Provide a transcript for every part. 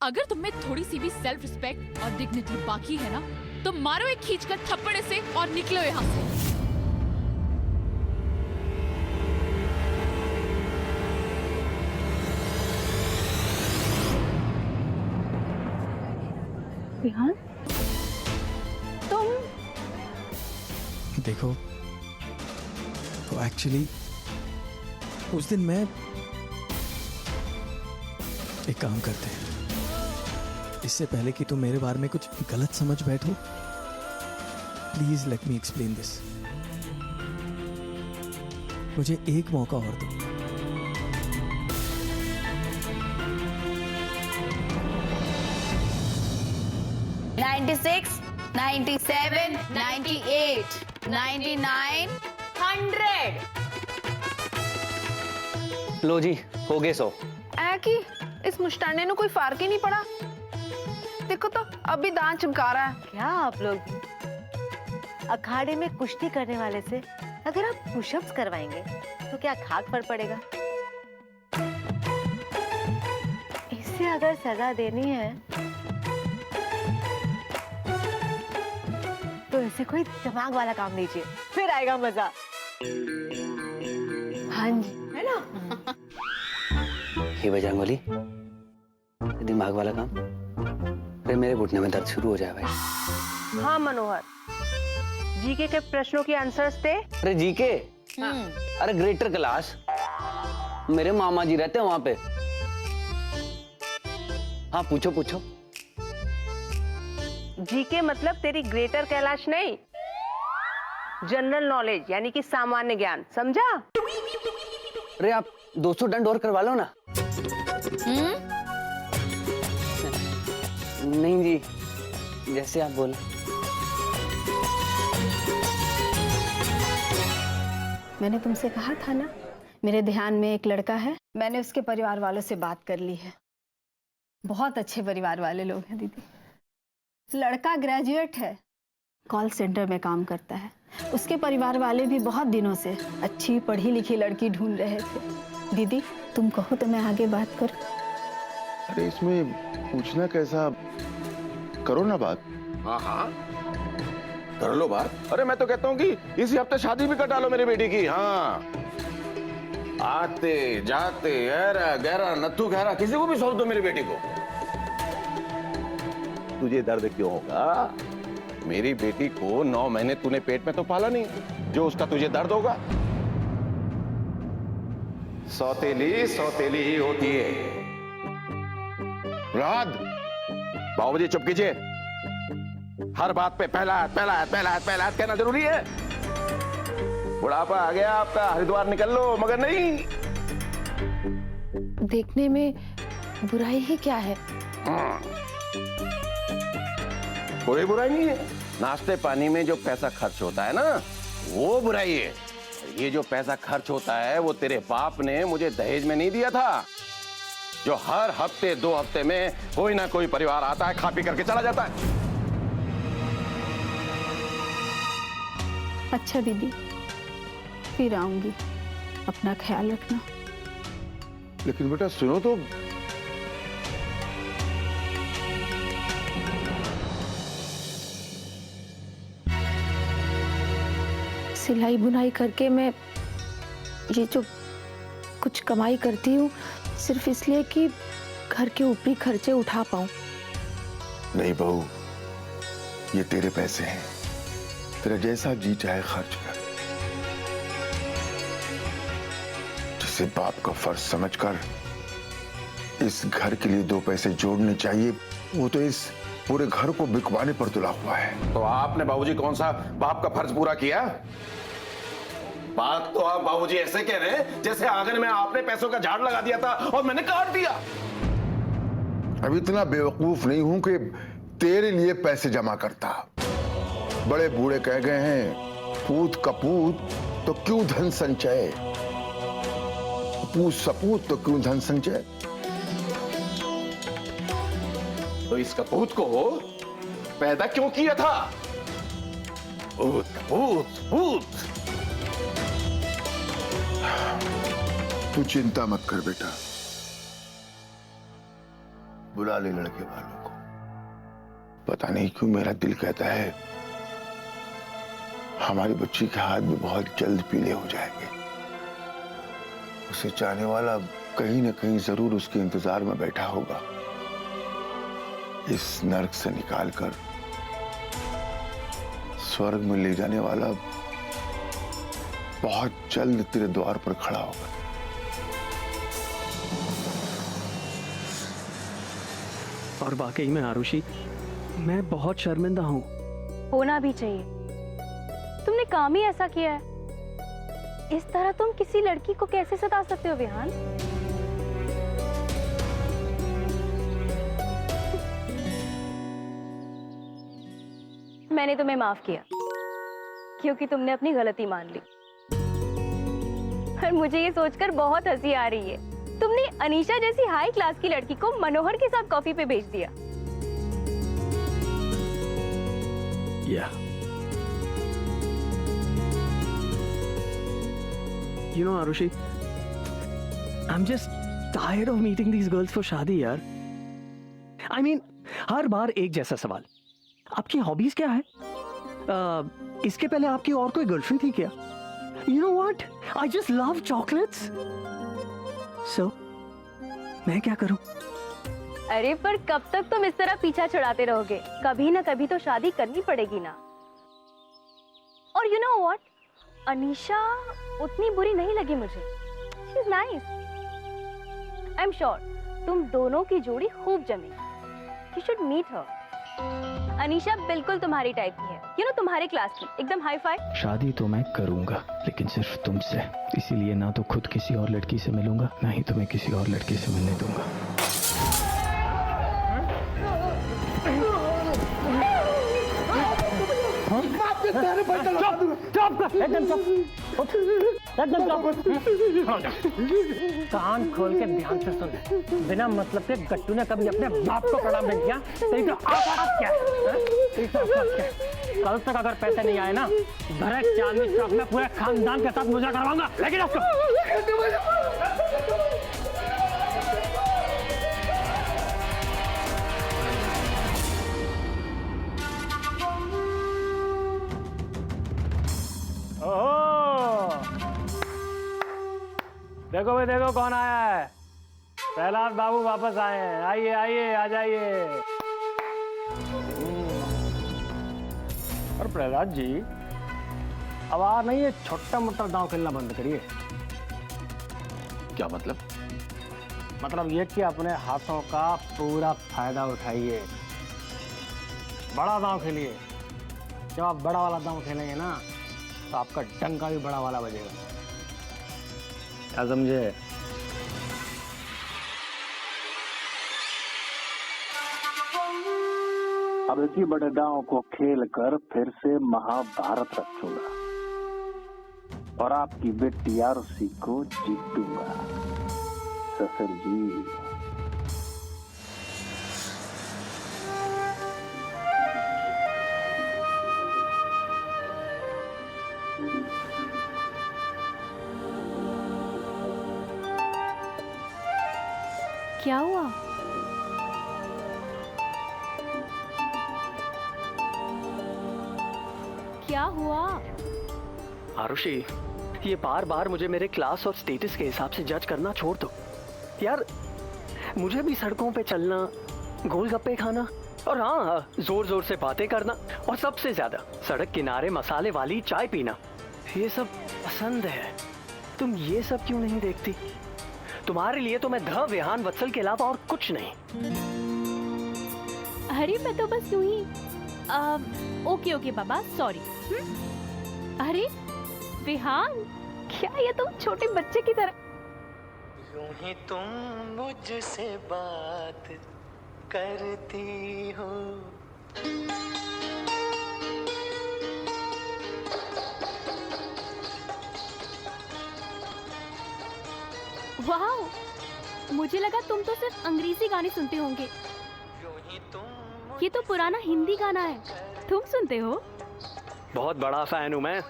अगर तुम में थोड़ी सी भी सेल्फ रिस्पेक्ट और डिग्निटी बाकी है ना, तो मारो एक खींचकर थप्पड़ से और निकलो यहाँ से। विहान, तुम देखो, तो एक्चुअली उस दिन मैं एक काम करते हैं, इससे पहले कि तुम मेरे बारे में कुछ गलत समझ बैठो, please let me explain this. मुझे एक मौका और दो। $96, $97, $98, $99, $100। लो जी, हो गए 100। ऐ कि इस मुस्टाने को कोई फर्क ही नहीं पड़ा। देखो तो अभी दांत चिमका रहा है। क्या आप लोग अखाड़े में कुश्ती करने वाले से अगर आप पुशअप्स करवाएंगे तो क्या खाक पर पड़ेगा? इसे अगर सजा देनी है तो इसे कोई दिमाग वाला काम दीजिए, फिर आएगा मजा। हाँ जी, है ना? ये बजरंगबली, दिमाग वाला काम? अरे मेरे घुटने में दर्द शुरू हो जाए भाई। हाँ मनोहर, जीके के प्रश्नों के आंसर्स थे। अरे जीके? अरे ग्रेटर क्लास, मेरे मामा जी रहते हैं वहां पे। हाँ पूछो पूछो। जीके मतलब तेरी ग्रेटर कैलाश नहीं, जनरल नॉलेज यानी कि सामान्य ज्ञान, समझा? अरे आप 200 डंड और करवा लो ना। नहीं जी, जैसे आप बोले। मैंने तुमसे कहा था ना, मेरे ध्यान में एक लड़का है। मैंने उसके परिवार वालों से बात कर ली है। बहुत अच्छे परिवार वाले लोग हैं दीदी। लड़का ग्रेजुएट है, कॉल सेंटर में काम करता है। उसके परिवार वाले भी बहुत दिनों से अच्छी पढ़ी लिखी लड़की ढूंढ रहे थे। दीदी तुम कहो तो मैं आगे बात करूं। अरे इसमें पूछना कैसा, करो ना बात। हाँ हाँ कर लो बात। अरे मैं तो कहता हूँ कि इसी हफ्ते शादी भी कटा लो मेरी बेटी की। हाँ, आते जाते ऐरा गहरा नत्थू गहरा किसी को भी सौंप दो मेरी बेटी को। तुझे दर्द क्यों होगा? मेरी बेटी को 9 महीने तूने पेट में तो पाला नहीं, जो उसका तुझे दर्द होगा। सौतेली सौतेली ही होती है। रात बाबूजी चुप कीजिए। हर बात पे पहला हाथ पहला हाथ पहला हाथ पहला हाथ कहना जरूरी है। बुढ़ापा आ गया आपका, हरिद्वार निकल लो, मगर नहीं। देखने में बुराई ही क्या है? कोई बुराई नहीं है। नाश्ते पानी में जो पैसा खर्च होता है ना, वो बुराई है। ये जो पैसा खर्च होता है वो तेरे बाप ने मुझे दहेज में नहीं दिया था, जो हर हफ्ते 2 हफ्ते में कोई ना कोई परिवार आता है, खा पी करके चला जाता है। अच्छा दीदी, फिर आऊंगी, अपना ख्याल रखना। लेकिन बेटा सुनो तो, सिलाई बुनाई करके मैं ये जो कुछ कमाई करती हूँ सिर्फ इसलिए कि घर के ऊपरी खर्चे उठा पाऊं। नहीं बहू, ये तेरे पैसे हैं, तेरा जैसा जी चाहे खर्च कर। जिसे बाप का फर्ज समझकर इस घर के लिए 2 पैसे जोड़ने चाहिए, वो तो इस पूरे घर को बिकवाने पर तुला हुआ है। तो आपने बाबूजी कौन सा बाप का फर्ज पूरा किया? बात तो आप बाबूजी ऐसे कह रहे हैं जैसे आंगन में आपने पैसों का झाड़ लगा दिया था और मैंने काट दिया। अब इतना बेवकूफ नहीं हूं कि तेरे लिए पैसे जमा करता। बड़े बूढ़े कह गए हैं, पूत कपूत तो क्यों धन संचय, पूत सपूत तो क्यों धन संचय। तो इस कपूत को पैदा क्यों किया था? पूत कपूत पूत। तू चिंता मत कर बेटा, बुला ले लड़के वालों को। पता नहीं क्यों मेरा दिल कहता है हमारी बच्ची के हाथ भी बहुत जल्द पीले हो जाएंगे। उसे चाहने वाला कहीं न कहीं जरूर उसके इंतजार में बैठा होगा। इस नर्क से निकालकर स्वर्ग में ले जाने वाला बहुत जल्द तेरे द्वार पर खड़ा होगा। और वाकई में आरुषि, मैं बहुत शर्मिंदा हूँ। होना भी चाहिए, तुमने काम ही ऐसा किया है। इस तरह तुम किसी लड़की को कैसे सता सकते हो विहान? मैंने तुम्हें माफ किया क्योंकि तुमने अपनी गलती मान ली। और मुझे ये सोचकर बहुत हंसी आ रही है, तुमने अनीशा जैसी हाई क्लास की लड़की को मनोहर के साथ कॉफी पे भेज दिया। Yeah. You know, Arushi, I'm just tired of meeting these girls for शादी यार। I mean, हर बार एक जैसा सवाल। आपकी हॉबीज क्या है? इसके पहले आपकी और कोई गर्लफ्रेंड थी क्या? You know what? I just love chocolates. So, मैं क्या करूं? अरे पर कब तक तुम इस तरह पीछा छुड़ाते रहोगे? कभी ना कभी तो शादी करनी पड़ेगी ना। और you know what? अनीशा उतनी बुरी नहीं लगी मुझे। She's nice. I'm sure तुम दोनों की जोड़ी खूब जमेगी। You should meet her. Anisha बिल्कुल तुम्हारी टाइप की है, you know, तुम्हारे क्लास की, एकदम हाई फाई। शादी तो मैं करूंगा, लेकिन सिर्फ तुमसे। इसीलिए ना तो खुद किसी और लड़की से मिलूंगा, ना ही तुम्हें किसी और लड़की से मिलने दूंगा। कान खोल के ध्यान से सुन। बिना मतलब के गट्टू ने कभी अपने बाप को प्रणाम नहीं किया। तेरी तो औकात क्या है? तेरी तो औकात क्या है? कल तक अगर पैसे नहीं आए ना, भरत चांदनी चौक में पूरे खानदान के साथ मुझे करवाऊंगा। लेकिन उसको देखो भाई, देखो कौन आया है। प्रहलाद बाबू वापस आए हैं। आइए आइए, आ जाइए। और प्रहलाद जी, अब आ नहीं, ये छोटा मोटा दांव खेलना बंद करिए। क्या मतलब? मतलब ये कि अपने हाथों का पूरा फायदा उठाइए, बड़ा दांव खेलिए। जब आप बड़ा वाला दांव खेलेंगे ना, तो आपका डंका भी बड़ा वाला बजेगा। क्या समझे? अब इसी बड़े दांव को खेल कर फिर से महाभारत रचूंगा और आपकी बेटी आरुषि को जीतूंगा। ससुर जी, क्या हुआ? क्या हुआ? आरुषि, ये बार बार मुझे मेरे क्लास और स्टेटस के हिसाब से जज करना छोड़ दो यार। मुझे भी सड़कों पे चलना, गोलगप्पे खाना और हाँ, जोर जोर से बातें करना और सबसे ज्यादा सड़क किनारे मसाले वाली चाय पीना, ये सब पसंद है। तुम ये सब क्यों नहीं देखती? तुम्हारे लिए तो मैं ध विहान वत्सल के अलावा और कुछ नहीं। अरे मैं तो बस यूं ही ओके ओके बाबा, सॉरी। अरे विहान, क्या ये तुम छोटे बच्चे की तरह? यूं ही तुम मुझसे बात करती हो। वाह, मुझे लगा तुम तो सिर्फ अंग्रेजी गाने सुनते होंगे। ये तो पुराना हिंदी गाना है, तुम सुनते हो? बहुत बड़ा फैन हूँ मैं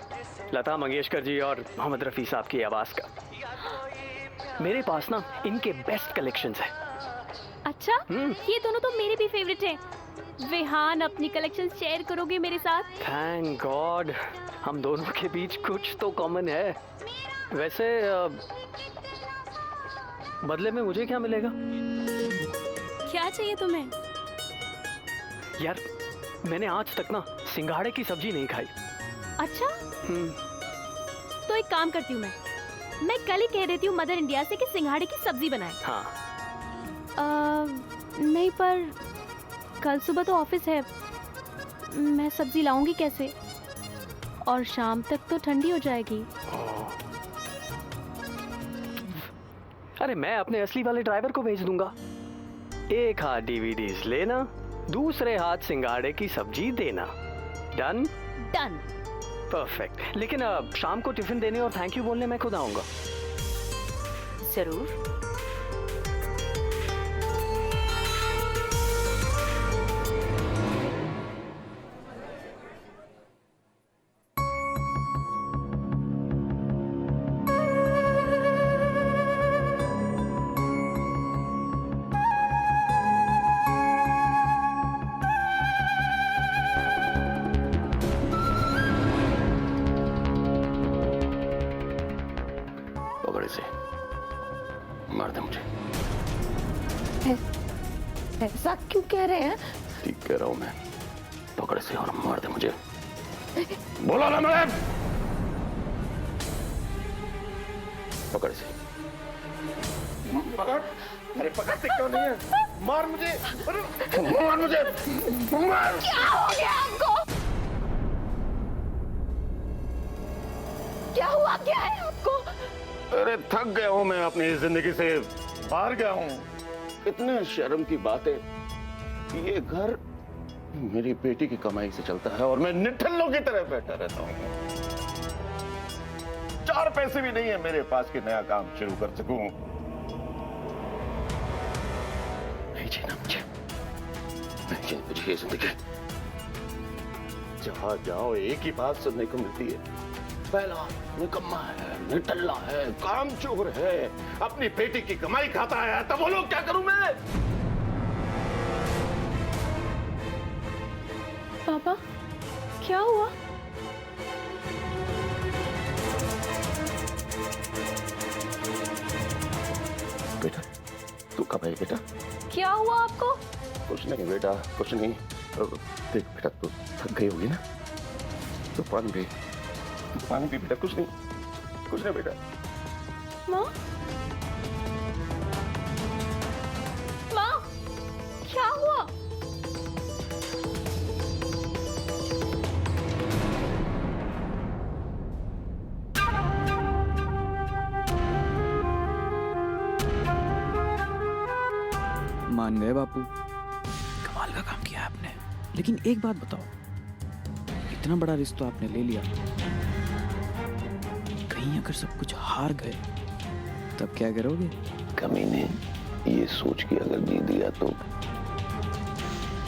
लता मंगेशकर जी और मोहम्मद रफी साहब की आवाज का। मेरे पास ना इनके बेस्ट कलेक्शंस हैं। अच्छा, ये दोनों तो मेरे भी फेवरेट हैं। विहान, अपनी कलेक्शन शेयर करोगे मेरे साथ? थैंक गॉड, हम दोनों के बीच कुछ तो कॉमन है। वैसे बदले में मुझे क्या मिलेगा? क्या चाहिए तुम्हें? यार, मैंने आज तक ना सिंघाड़े की सब्जी नहीं खाई। अच्छा, तो एक काम करती हूँ, मैं कल ही कह देती हूँ मदर इंडिया से कि सिंघाड़े की सब्जी बनाए। हाँ। नहीं, पर कल सुबह तो ऑफिस है, मैं सब्जी लाऊंगी कैसे? और शाम तक तो ठंडी हो जाएगी। अरे मैं अपने असली वाले ड्राइवर को भेज दूंगा। एक हाथ डीवीडीज लेना, दूसरे हाथ सिंघाड़े की सब्जी देना। डन? डन। परफेक्ट। लेकिन शाम को टिफिन देने और थैंक यू बोलने मैं खुद आऊंगा। जरूर। पकड़े से मार दे मुझे। ऐसा क्यों कह रहे हैं? ठीक कह रहा हूं मैं, पकड़ से और मार दे मुझे। बोला ना मैं, पकड़ से। पकड़, अरे पकड़ते क्यों नहीं है? मार मुझे, मार मुझे, मार। क्या हो गया आपको? क्या हुआ, क्या है आपको? अरे थक गया हूं मैं अपनी जिंदगी से, हार गया हूं। इतने शर्म की बात है, ये घर मेरी बेटी की कमाई से चलता है और मैं निठल्लों की तरह बैठा रहता हूं। 4 पैसे भी नहीं है मेरे पास कि नया काम शुरू कर सकूं। नहीं जीना मुझे, नहीं जीना मुझे ये जिंदगी। जहां जाओ एक ही बात सुनने को मिलती है, पहला निकम्मा है, निठल्ला है, कामचोर है, अपनी बेटी की कमाई खाता है। तब बोलो क्या करूं मैं? पापा, क्या हुआ? बेटा, तू कब आई बेटा? क्या हुआ आपको? कुछ नहीं बेटा, कुछ नहीं। देख बेटा, तू थक गई होगी ना, तो पानी पी, पानी पी बेटा। कुछ नहीं, कुछ नहीं बेटा। माँ, माँ, क्या हुआ? मान गए बापू, कमाल का काम किया आपने। लेकिन एक बात बताओ, इतना बड़ा रिस्क तो आपने ले लिया, कहीं अगर सब कुछ हार गए तब क्या करोगे? कमीने, ये सोच के अगर जी दिया तो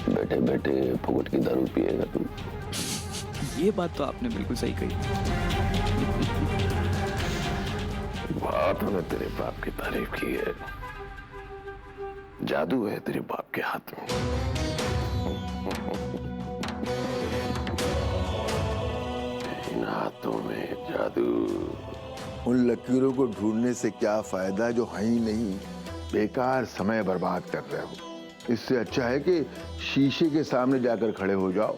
बैठे बैठे फुकट की दारू पिएगा तू। ये बात तो आपने बिल्कुल सही कही। बात मैंने तेरे बाप की तारीफ की है, जादू है तेरे बाप के हाथ में। इन हाथों में जादू। उन लकीरों को ढूंढने से क्या फायदा जो है ही नहीं, बेकार समय बर्बाद कर रहे हो। इससे अच्छा है कि शीशे के सामने जाकर खड़े हो जाओ।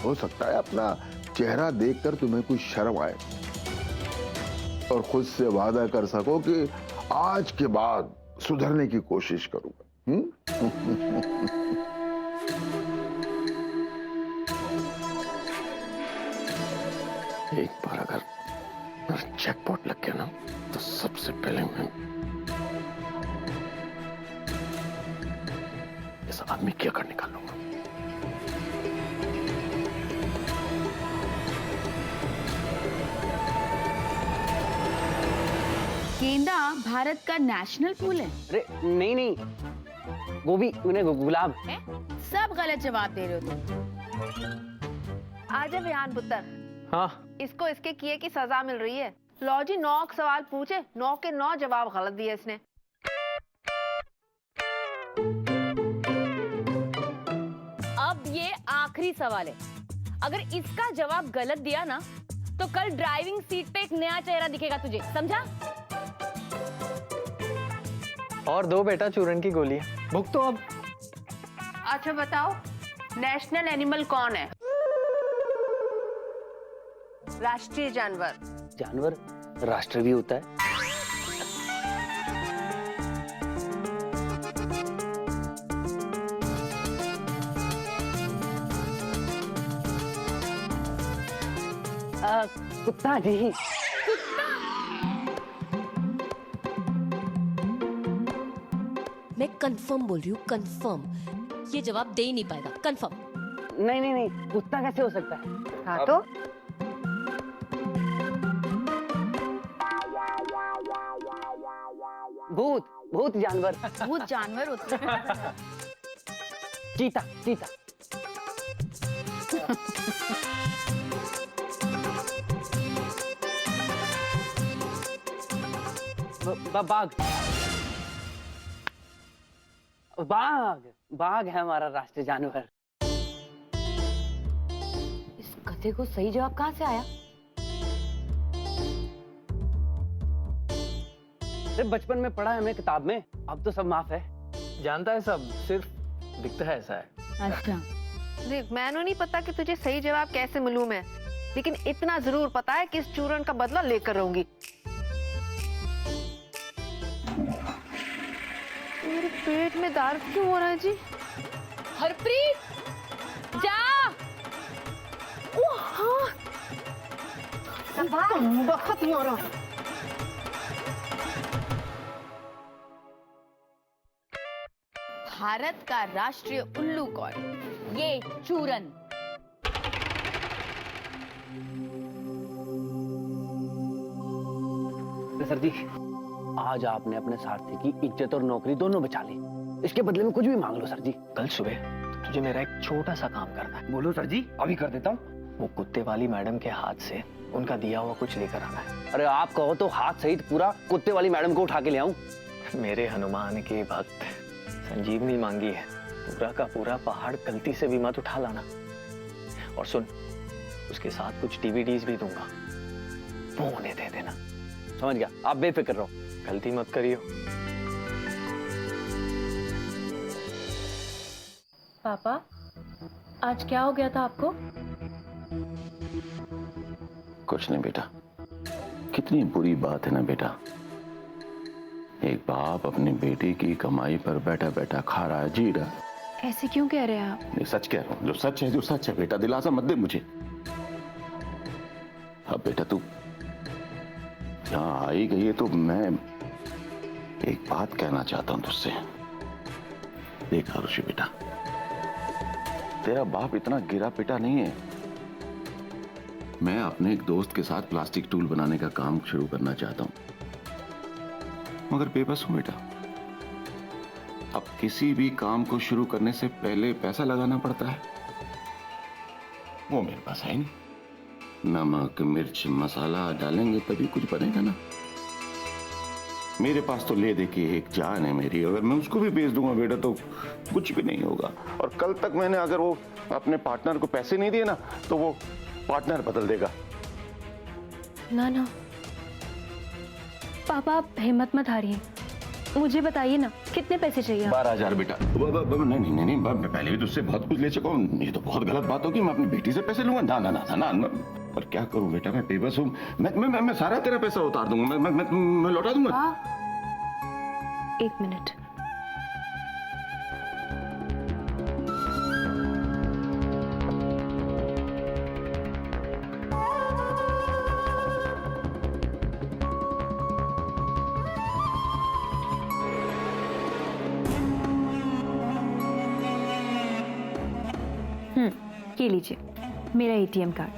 हो सकता है अपना चेहरा देखकर तुम्हें कुछ शर्म आए और खुद से वादा कर सको कि आज के बाद सुधरने की कोशिश करूंगा। एक बार अगर जैकपॉट लग गया ना, तो सबसे पहले मैं इस आदमी की अकड़ निकालूंगा। गेंदा भारत का नेशनल फूल है। अरे नहीं नहीं, गोभी, गुलाब। सब गलत जवाब दे रहे हो तुम। आजा विहान पुत्र, हाँ, इसको इसके किए की सजा मिल रही है। लो जी, 9 सवाल पूछे, 9 के 9 जवाब गलत दिए इसने। ये आखिरी सवाल है। अगर इसका जवाब गलत दिया ना तो कल ड्राइविंग सीट पे एक नया चेहरा दिखेगा तुझे, समझा? और दो बेटा चूरन की गोलियां। भूख तो अब। अच्छा बताओ, नेशनल एनिमल कौन है? राष्ट्रीय जानवर। जानवर राष्ट्र भी होता है। कुत्ता जी। मैं कंफर्म बोल रही हूँ, कंफर्म। ये जवाब दे ही नहीं पाएगा, कंफर्म। नहीं नहीं नहीं, कुत्ता कैसे हो सकता है? हाँ तो भूत, भूत जानवर। भूत जानवर होता है। चीता, चीता। बाघ, बाघ, बाघ है हमारा राष्ट्रीय जानवर। इस कथे को सही जवाब कहाँ से आया? अरे बचपन में पढ़ा है हमें किताब में, अब तो सब माफ है। जानता है सब, सिर्फ दिखता है ऐसा है। अच्छा। देख, मैंने नहीं पता कि तुझे सही जवाब कैसे मालूम है, लेकिन इतना जरूर पता है कि इस चूरन का बदला लेकर रहूंगी। मेरे पेट में दर्द क्यों हो रहा है जी? हरप्रीत जा। ओह हाँ, बहुत मारा। भारत का राष्ट्रीय उल्लू कौन? ये चूरन। सर जी, आज आपने अपने सारथी की इज्जत और नौकरी दोनों बचा ली। इसके बदले में कुछ भी मांग लो सर जी। कल सुबह तुझे मेरा एक छोटा सा काम करना है। बोलो सर जी, अभी कर देता हूँ। वो कुत्ते वाली मैडम के हाथ से उनका दिया हुआ कुछ लेकर आना है। अरे आप कहो तो हाथ सहित पूरा कुत्ते वाली मैडम को उठा के ले आऊं। मेरे हनुमान के भक्त संजीवनी मांगी है, पूरा का पूरा पहाड़ गलती से भी मत उठा लाना। और सुन, उसके साथ कुछ डीवीडीज भी दूंगा, वो उन्हें दे देना। समझ गया, आप बेफिक्र रहो, गलती मत करियो। पापा, आज क्या हो गया था आपको? कुछ नहीं बेटा, कितनी बुरी बात है ना बेटा, एक बाप अपनी बेटी की कमाई पर बैठा बैठा खा रहा है, जी रहा है। ऐसे क्यों कह रहे हैं आप? नहीं, सच कह रहा हूँ, जो सच है बेटा, दिलासा मत दे मुझे। अब बेटा तू यहाँ आई गई है तो मैं एक बात कहना चाहता हूँ तुझसे। देख आरुषि बेटा, तेरा बाप इतना गिरा पिटा नहीं है। मैं अपने एक दोस्त के साथ प्लास्टिक टूल बनाने का काम शुरू करना चाहता हूँ, मगर बेबस हूं बेटा। अब किसी भी काम को शुरू करने से पहले पैसा लगाना पड़ता है, वो मेरे पास है नहीं। नमक मिर्च मसाला डालेंगे तभी कुछ बनेगा ना। मेरे पास तो ले देखिए एक जान है मेरी, अगर मैं उसको भी बेच दूंगा बेटा तो कुछ भी नहीं होगा। और कल तक मैंने अगर वो अपने पार्टनर को पैसे नहीं दिए ना तो वो पार्टनर बदल देगा। ना ना पापा, आप हिम्मत मत हारिए, मुझे बताइए ना कितने पैसे चाहिए? 12,000 बेटा। नहीं, मैं पहले भी तुझसे बहुत कुछ ले चुका हूँ, ये तो बहुत गलत बात होगी, मैं अपनी बेटी से पैसे लूंगा? ना, पर क्या करूं बेटा, मैं बेबस हूँ। मैं सारा तेरा पैसा उतार दूंगा, मैं लौटा दूंगा। एक मिनट। ये लीजिए मेरा एटीएम कार्ड।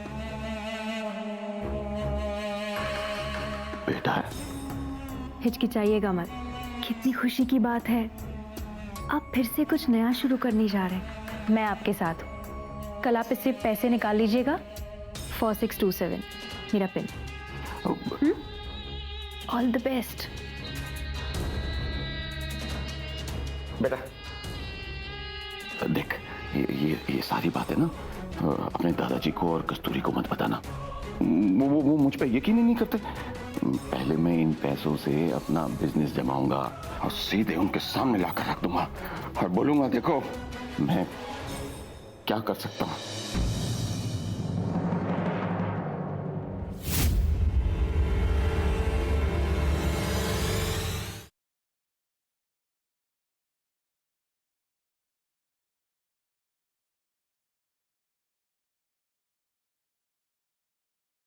बेटा हिचकिचाइएगा मत, कितनी खुशी की बात है, आप फिर से कुछ नया शुरू करने जा रहे हैं। मैं आपके साथ हूँ, कल आप इससे पैसे निकाल लीजिएगा। 4627 मेरा पिन। ऑल द बेस्ट बेटा। देख ये सारी बातें ना अपने दादाजी को और कस्तूरी को मत बताना। वो मुझ पे यकीन ही नहीं करते। पहले मैं इन पैसों से अपना बिजनेस जमाऊंगा और सीधे उनके सामने लाकर रख दूंगा और बोलूंगा देखो मैं क्या कर सकता हूँ।